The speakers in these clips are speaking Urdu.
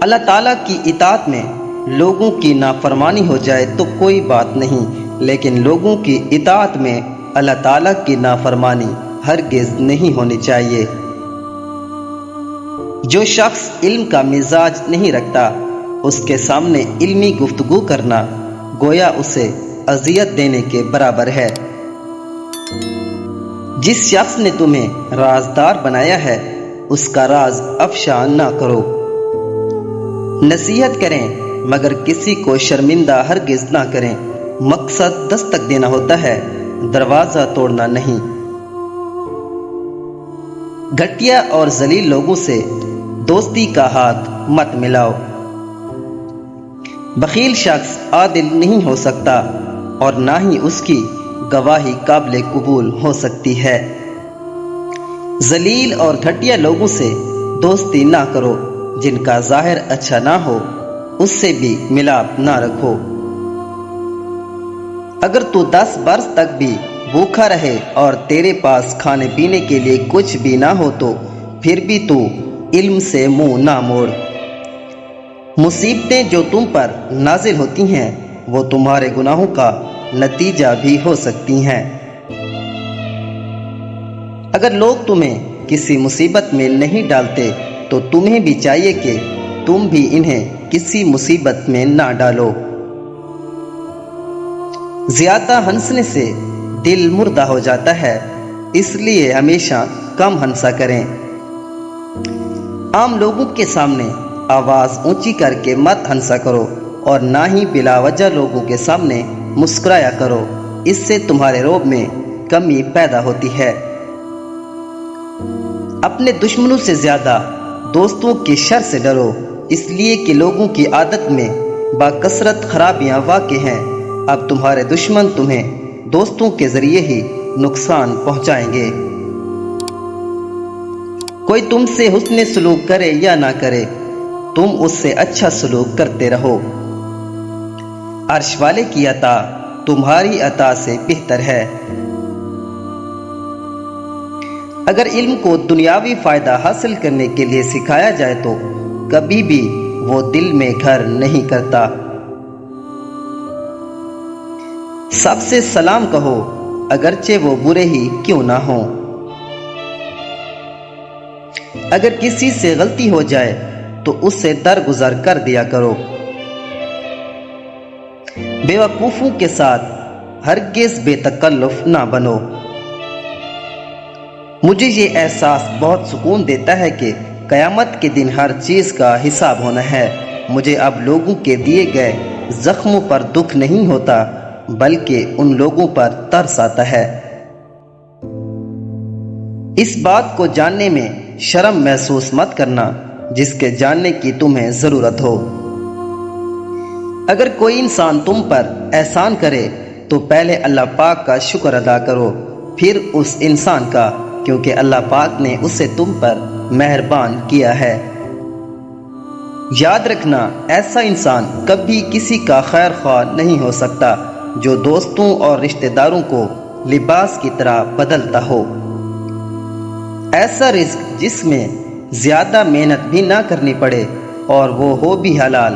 اللہ تعالیٰ کی اطاعت میں لوگوں کی نافرمانی ہو جائے تو کوئی بات نہیں، لیکن لوگوں کی اطاعت میں اللہ تعالیٰ کی نافرمانی ہرگز نہیں ہونی چاہیے۔ جو شخص علم کا مزاج نہیں رکھتا، اس کے سامنے علمی گفتگو کرنا گویا اسے اذیت دینے کے برابر ہے۔ جس شخص نے تمہیں رازدار بنایا ہے، اس کا راز افشا نہ کرو۔ نصیحت کریں مگر کسی کو شرمندہ ہرگز نہ کریں۔ مقصد دستک دینا ہوتا ہے، دروازہ توڑنا نہیں۔ گھٹیا اور ذلیل لوگوں سے دوستی کا ہاتھ مت ملاؤ۔ بخیل شخص عادل نہیں ہو سکتا اور نہ ہی اس کی گواہی قابل قبول ہو سکتی ہے۔ ذلیل اور گھٹیا لوگوں سے دوستی نہ کرو۔ جن کا ظاہر اچھا نہ ہو اس سے بھی ملاپ نہ رکھو۔ اگر تو 10 برس تک بھی بھوکا رہے اور تیرے پاس کھانے پینے کے لیے کچھ بھی نہ ہو تو پھر بھی تو علم سے منہ نہ موڑ۔ مصیبتیں جو تم پر نازل ہوتی ہیں وہ تمہارے گناہوں کا نتیجہ بھی ہو سکتی ہیں۔ اگر لوگ تمہیں کسی مصیبت میں نہیں ڈالتے تو تمہیں بھی چاہیے کہ تم بھی انہیں کسی مصیبت میں نہ ڈالو۔ زیادہ ہنسنے سے دل مردہ ہو جاتا ہے، اس لیے ہمیشہ کم ہنسا کریں۔ عام لوگوں کے سامنے آواز اونچی کر کے مت ہنسا کرو اور نہ ہی بلا وجہ لوگوں کے سامنے مسکرایا کرو، اس سے تمہارے رعب میں کمی پیدا ہوتی ہے۔ اپنے دشمنوں سے زیادہ دوستوں کی شر سے ڈرو، اس لیے کہ لوگوں کی عادت میں باکثرت خرابیاں واقع ہیں۔ اب تمہارے دشمن تمہیں دوستوں کے ذریعے ہی نقصان پہنچائیں گے۔ کوئی تم سے حسن سلوک کرے یا نہ کرے، تم اس سے اچھا سلوک کرتے رہو۔ عرش والے کی عطا تمہاری عطا سے بہتر ہے۔ اگر علم کو دنیاوی فائدہ حاصل کرنے کے لیے سکھایا جائے تو کبھی بھی وہ دل میں گھر نہیں کرتا۔ سب سے سلام کہو اگرچہ وہ برے ہی کیوں نہ ہوں۔ اگر کسی سے غلطی ہو جائے تو اس سے درگزر کر دیا کرو۔ بے وقوفوں کے ساتھ ہرگز بے تکلف نہ بنو۔ مجھے یہ احساس بہت سکون دیتا ہے کہ قیامت کے دن ہر چیز کا حساب ہونا ہے۔ مجھے اب لوگوں کے دیے گئے زخموں پر دکھ نہیں ہوتا بلکہ ان لوگوں پر ترس آتا ہے۔ اس بات کو جاننے میں شرم محسوس مت کرنا جس کے جاننے کی تمہیں ضرورت ہو۔ اگر کوئی انسان تم پر احسان کرے تو پہلے اللہ پاک کا شکر ادا کرو، پھر اس انسان کا، کیونکہ اللہ پاک نے اسے تم پر مہربان کیا ہے۔ یاد رکھنا، ایسا انسان کبھی کسی کا خیر خواہ نہیں ہو سکتا جو دوستوں اور رشتہ داروں کو لباس کی طرح بدلتا ہو۔ ایسا رزق جس میں زیادہ محنت بھی نہ کرنی پڑے اور وہ ہو بھی حلال،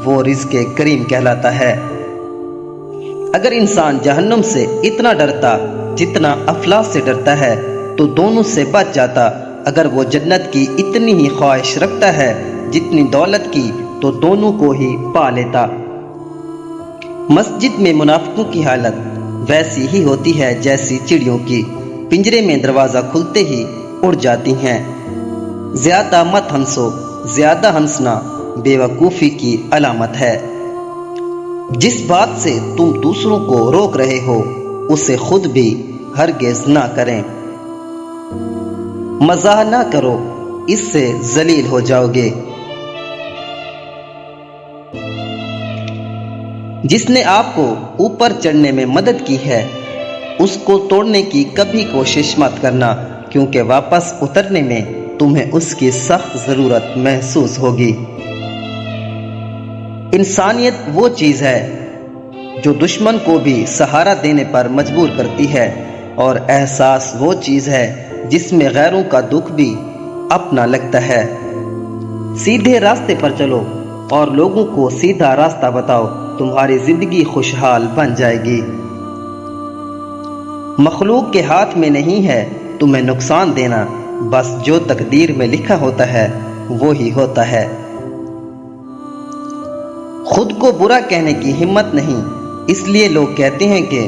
وہ رزق کریم کہلاتا ہے۔ اگر انسان جہنم سے اتنا ڈرتا جتنا افلاس سے ڈرتا ہے تو دونوں سے بچ جاتا۔ اگر وہ جنت کی اتنی ہی خواہش رکھتا ہے جتنی دولت کی تو دونوں کو ہی پا لیتا۔ مسجد میں منافقوں کی حالت ویسی ہی ہوتی ہے جیسی چڑیوں کی پنجرے میں دروازہ کھلتے ہی اڑ جاتی ہیں۔ زیادہ مت ہنسو، زیادہ ہنسنا بے وقوفی کی علامت ہے۔ جس بات سے تم دوسروں کو روک رہے ہو اسے خود بھی ہرگز نہ کریں۔ مزاح نہ کرو، اس سے ذلیل ہو جاؤ گے۔ جس نے آپ کو اوپر چڑھنے میں مدد کی ہے اس کو توڑنے کی کبھی کوشش مت کرنا، کیونکہ واپس اترنے میں تمہیں اس کی سخت ضرورت محسوس ہوگی۔ انسانیت وہ چیز ہے جو دشمن کو بھی سہارا دینے پر مجبور کرتی ہے، اور احساس وہ چیز ہے جس میں غیروں کا دکھ بھی اپنا لگتا ہے۔ سیدھے راستے پر چلو، اور لوگوں کو سیدھا راستہ بتاؤ، تمہاری زندگی خوشحال بن جائے گی۔ مخلوق کے ہاتھ میں نہیں ہے تمہیں نقصان دینا، بس جو تقدیر میں لکھا ہوتا ہے وہی ہوتا ہے۔ خود کو برا کہنے کی ہمت نہیں، اس لیے لوگ کہتے ہیں کہ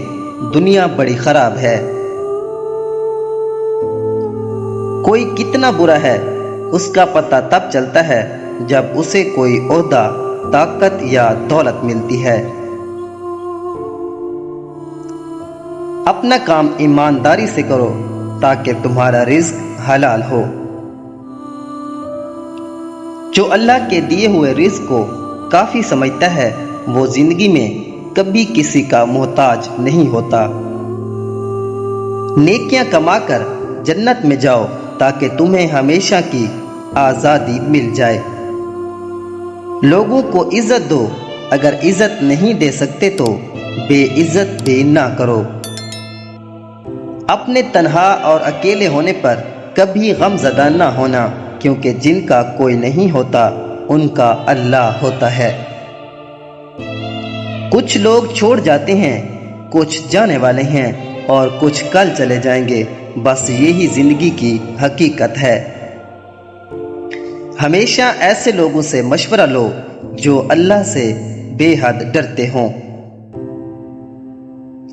دنیا بڑی خراب ہے۔ کوئی کتنا برا ہے اس کا پتہ تب چلتا ہے جب اسے کوئی عہدہ، طاقت یا دولت ملتی ہے۔ اپنا کام ایمانداری سے کرو تاکہ تمہارا رزق حلال ہو۔ جو اللہ کے دیے ہوئے رزق کو کافی سمجھتا ہے وہ زندگی میں کبھی کسی کا محتاج نہیں ہوتا۔ نیکیاں کما کر جنت میں جاؤ تاکہ تمہیں ہمیشہ کی آزادی مل جائے۔ لوگوں کو عزت دو، اگر عزت نہیں دے سکتے تو بے عزت بھی نہ کرو۔ اپنے تنہا اور اکیلے ہونے پر کبھی غم زدہ نہ ہونا، کیونکہ جن کا کوئی نہیں ہوتا ان کا اللہ ہوتا ہے۔ کچھ لوگ چھوڑ جاتے ہیں، کچھ جانے والے ہیں اور کچھ کل چلے جائیں گے، بس یہی زندگی کی حقیقت ہے۔ ہمیشہ ایسے لوگوں سے مشورہ لو جو اللہ سے بے حد ڈرتے ہوں۔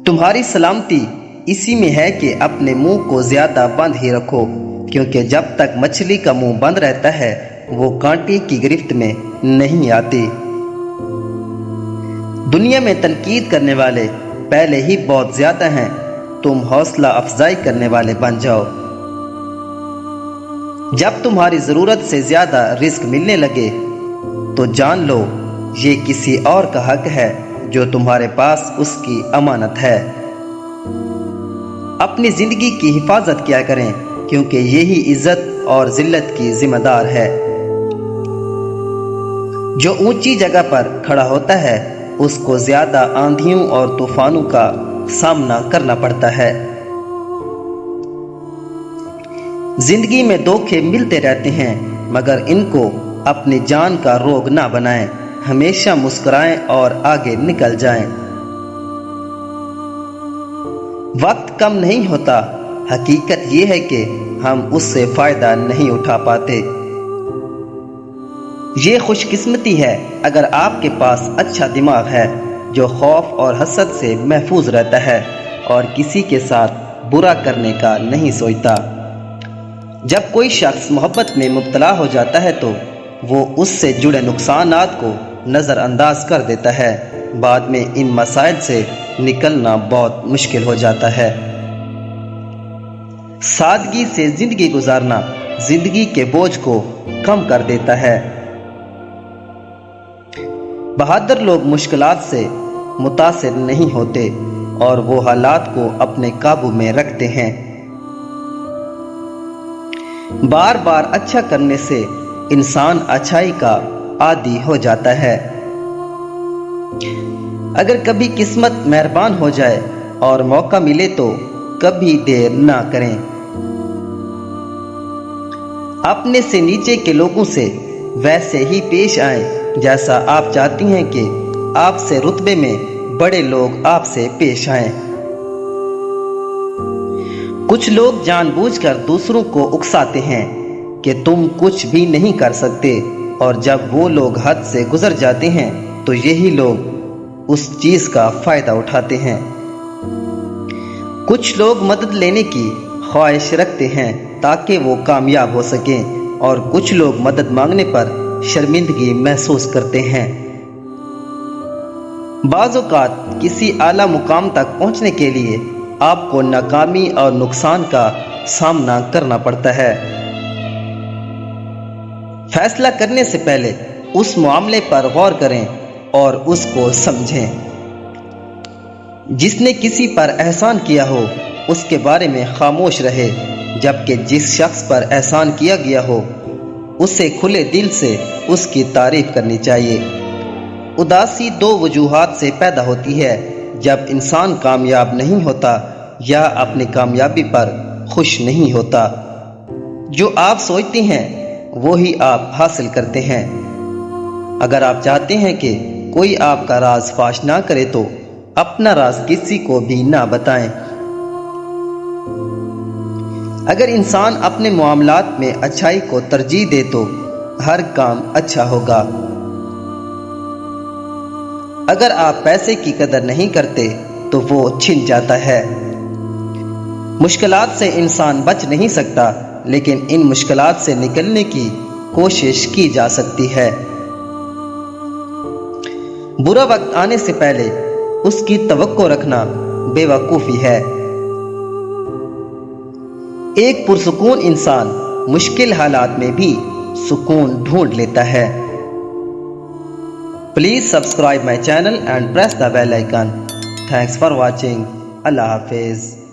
تمہاری سلامتی اسی میں ہے کہ اپنے منہ کو زیادہ بند ہی رکھو، کیونکہ جب تک مچھلی کا منہ بند رہتا ہے وہ کانٹے کی گرفت میں نہیں آتی۔ دنیا میں تنقید کرنے والے پہلے ہی بہت زیادہ ہیں، تم حوصلہ افزائی کرنے والے بن جاؤ۔ جب تمہاری ضرورت سے زیادہ رزق ملنے لگے تو جان لو یہ کسی اور کا حق ہے جو تمہارے پاس اس کی امانت ہے۔ اپنی زندگی کی حفاظت کیا کریں، کیونکہ یہی عزت اور ذلت کی ذمہ دار ہے۔ جو اونچی جگہ پر کھڑا ہوتا ہے اس کو زیادہ آندھیوں اور طوفانوں کا سامنا کرنا پڑتا ہے۔ زندگی میں دھوکے ملتے رہتے ہیں، مگر ان کو اپنی جان کا روگ نہ بنائیں، ہمیشہ مسکرائیں اور آگے نکل جائیں۔ وقت کم نہیں ہوتا، حقیقت یہ ہے کہ ہم اس سے فائدہ نہیں اٹھا پاتے۔ یہ خوش قسمتی ہے اگر آپ کے پاس اچھا دماغ ہے جو خوف اور حسد سے محفوظ رہتا ہے اور کسی کے ساتھ برا کرنے کا نہیں سوچتا۔ جب کوئی شخص محبت میں مبتلا ہو جاتا ہے تو وہ اس سے جڑے نقصانات کو نظر انداز کر دیتا ہے، بعد میں ان مسائل سے نکلنا بہت مشکل ہو جاتا ہے۔ سادگی سے زندگی گزارنا زندگی کے بوجھ کو کم کر دیتا ہے۔ بہادر لوگ مشکلات سے متاثر نہیں ہوتے اور وہ حالات کو اپنے قابو میں رکھتے ہیں۔ بار بار اچھا کرنے سے انسان اچھائی کا عادی ہو جاتا ہے۔ اگر کبھی قسمت مہربان ہو جائے اور موقع ملے تو کبھی دیر نہ کریں۔ اپنے سے نیچے کے لوگوں سے ویسے ہی پیش آئیں جیسا آپ چاہتی ہیں کہ آپ سے رتبے میں بڑے لوگ آپ سے پیش آئیں۔ کچھ لوگ جان بوجھ کر دوسروں کو اکساتے ہیں کہ تم کچھ بھی نہیں کر سکتے، اور جب وہ لوگ حد سے گزر جاتے ہیں تو یہی لوگ اس چیز کا فائدہ اٹھاتے ہیں۔ کچھ لوگ مدد لینے کی خواہش رکھتے ہیں تاکہ وہ کامیاب ہو سکیں، اور کچھ لوگ مدد مانگنے پر شرمندگی محسوس کرتے ہیں۔ بعض اوقات کسی اعلیٰ مقام تک پہنچنے کے لیے آپ کو ناکامی اور نقصان کا سامنا کرنا پڑتا ہے۔ فیصلہ کرنے سے پہلے اس معاملے پر غور کریں اور اس کو سمجھیں۔ جس نے کسی پر احسان کیا ہو اس کے بارے میں خاموش رہے، جبکہ جس شخص پر احسان کیا گیا ہو اسے کھلے دل سے اس کی تعریف کرنی چاہیے۔ اداسی دو وجوہات سے پیدا ہوتی ہے: جب انسان کامیاب نہیں ہوتا یا اپنی کامیابی پر خوش نہیں ہوتا۔ جو آپ سوچتے ہیں وہی آپ حاصل کرتے ہیں۔ اگر آپ چاہتے ہیں کہ کوئی آپ کا راز فاش نہ کرے تو اپنا راز کسی کو بھی نہ بتائیں۔ اگر انسان اپنے معاملات میں اچھائی کو ترجیح دے تو ہر کام اچھا ہوگا۔ اگر آپ پیسے کی قدر نہیں کرتے تو وہ چھن جاتا ہے۔ مشکلات سے انسان بچ نہیں سکتا، لیکن ان مشکلات سے نکلنے کی کوشش کی جا سکتی ہے۔ برا وقت آنے سے پہلے اس کی توقع رکھنا بے وقوفی ہے۔ ایک پرسکون انسان مشکل حالات میں بھی سکون ڈھونڈ لیتا ہے۔ Please subscribe my channel and press the bell icon. Thanks for watching. اللہ حافظ.